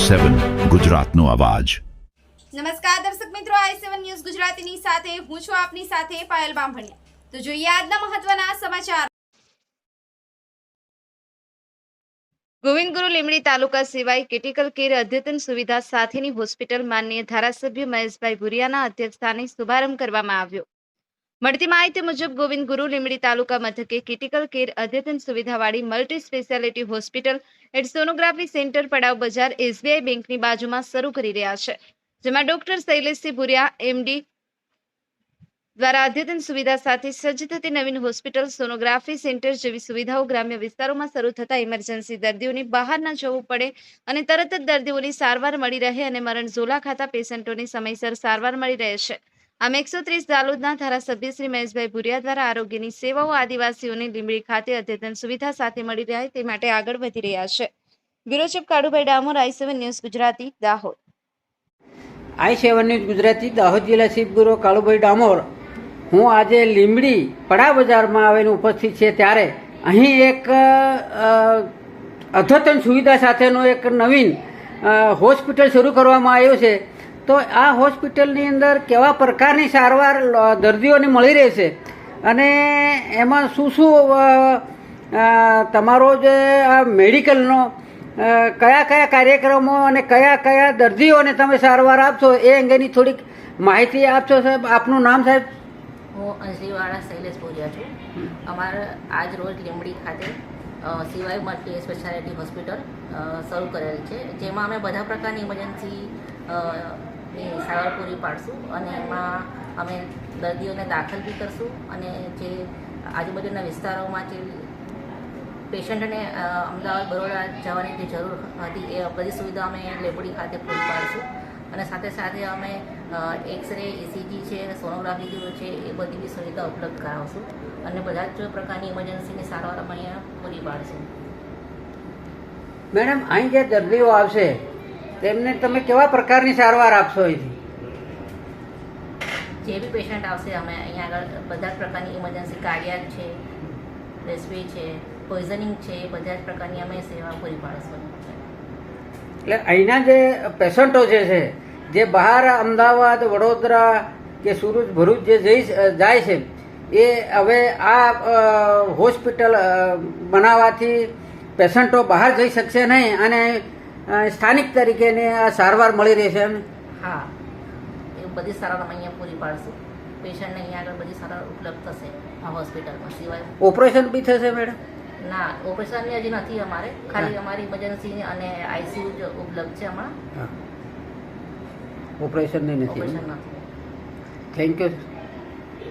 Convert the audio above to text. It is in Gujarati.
i7 ગુજરાતનો અવાજ। નમસ્કાર દર્શક મિત્રો, i7 ન્યૂઝ ગુજરાતીની સાથે હું છું આપની સાથે પાયલ બામભણિયા। તો જોઈએ આજના મહત્વના સમાચાર। ગોવિંદ ગુરુ લીંબડી તાલુકા સિવાય ક્રિટિકલ કેર અદ્યતન સુવિધા સાથેની હોસ્પિટલ માનનીય ધારાસભ્ય મહેશભાઈ ભુરિયાના અધ્યક્ષસ્થાને શુભારંભ કરવામાં આવ્યો। મળતી માહિતી મુજબ ગોવિંદ ગુરુ લીંબડી તાલુકા મથકે ક્રિટિકલ કેર અદ્યતન સુવિધાવાળી multi speciality hospital and sonography centre પડાવ બજાર એસબીઆઈ બેંકની બાજુમાં શરૂ કરી રહ્યા છે, જેમાં ડોક્ટર શૈલેષસિંહ ભુરિયા એમડી દ્વારા અદ્યતન સુવિધા સાથે સજ્જ થતી નવીન હોસ્પિટલ સોનોગ્રાફી સેન્ટર જેવી સુવિધાઓ ગ્રામ્ય વિસ્તારોમાં શરૂ થતા ઇમરજન્સી દર્દીઓને બહાર ન જવું પડે અને તરત જ દર્દીઓની સારવાર મળી રહે અને મરણ ઝોલા ખાતા પેશન્ટોને સમયસર સારવાર મળી રહે છે। આમ 130 દાલોદના ધારાસભ્ય શ્રી મહેશભાઈ ભુરિયા દ્વારા આરોગ્યની સેવાઓ આદિવાસીઓને લીંબડી ખાતે અદ્યતન સુવિધા સાથે મળી રહે તે માટે આગળ વધી રહ્યા છે। Bureau chief Kalubhai Damor, i7 news Gujarati, Dahod. i7 news Gujarati Dahod જિલ્લા ચીફ બ્યુરો કાળુભાઈ ડામોર। હું આજે લીંબડી પડા બજારમાં આવીને ઉપસ્થિત છે ત્યારે અહીં એક અદ્યતન સુવિધા સાથેનો એક નવીન હોસ્પિટલ શરૂ કરવામાં આવ્યો છે। તો આ હોસ્પિટલની અંદર કેવા પ્રકારની સારવાર દર્દીઓને મળી રહેશે અને એમાં શું તમારો જે આ મેડિકલનો કયા કયા કાર્યક્રમો અને કયા કયા દર્દીઓને તમે સારવાર આપશો એ અંગેની થોડીક માહિતી આપશો સાહેબ। આપનું નામ સાહેબ? હું અંજલીવાળા શૈલેષ ભુરિયા છું। અમારે આજ રોજ લીંબડી ખાતે સિવાય મલ્ટી સ્પેશિયાલિટી હોસ્પિટલ શરૂ કરેલ છે, જેમાં અમે બધા પ્રકારની ઇમરજન્સી સારવાર પૂરી પાડશું અને એમાં અમે દર્દીઓને દાખલ બી કરશું અને જે આજુબાજુના વિસ્તારોમાં જે પેશન્ટને અમદાવાદ બરોડા જવાની જે જરૂર હતી એ બધી સુવિધા અમે લીંબડી ખાતે પૂરી પાડશું અને સાથે સાથે અમે એક્સરે, ECG છે, સોનોગ્રાફી જે છે એ બધી બી સુવિધા ઉપલબ્ધ કરાવશું અને બધા જ પ્રકારની ઇમરજન્સીની સારવાર અમે અહીંયા પૂરી પાડશું। મેડમ, અહીં જે દર્દીઓ આવશે તેમને તમે કેવા પ્રકારની સારવાર આપશો? અહીંથી જે બી પેશન્ટ આવશે અમે અહીંયા આગળ બધા જ પ્રકારની ઇમરજન્સી, કાર્ડિયાક છે, રેસ્પિરેટરી છે, પોઈઝનિંગ છે, એ બધા જ પ્રકારની અમે સેવા પૂરી પાડીશું। એટલે અહીંના જે પેશન્ટો છે જે બહાર અમદાવાદ, વડોદરા કે સુરત, ભરૂચ જે જાય છે એ હવે આ હોસ્પિટલ બનાવવાથી પેશન્ટો બહાર જઈ શકશે નહીં અને સ્થાનિક તરીકેને આ સારવાર મળી રહેશે એમ? હા, એ બધી સારવાર અમે અહીંયા પૂરી પાડશું। પેશન્ટને અહીંયા આગળ બધી સારવાર ઉપલબ્ધ થશે આ હોસ્પિટલમાં। સિવાય ઓપરેશન બી થશે મેડમ? ના, ઓપરેશનની હજી નથી અમારે, ખાલી અમારી ઇમરજન્સી અને આઈસીયુ જ ઉપલબ્ધ છે હમણાં। ઓપરેશનની નથી? ઓપરેશન નથી। Thank you.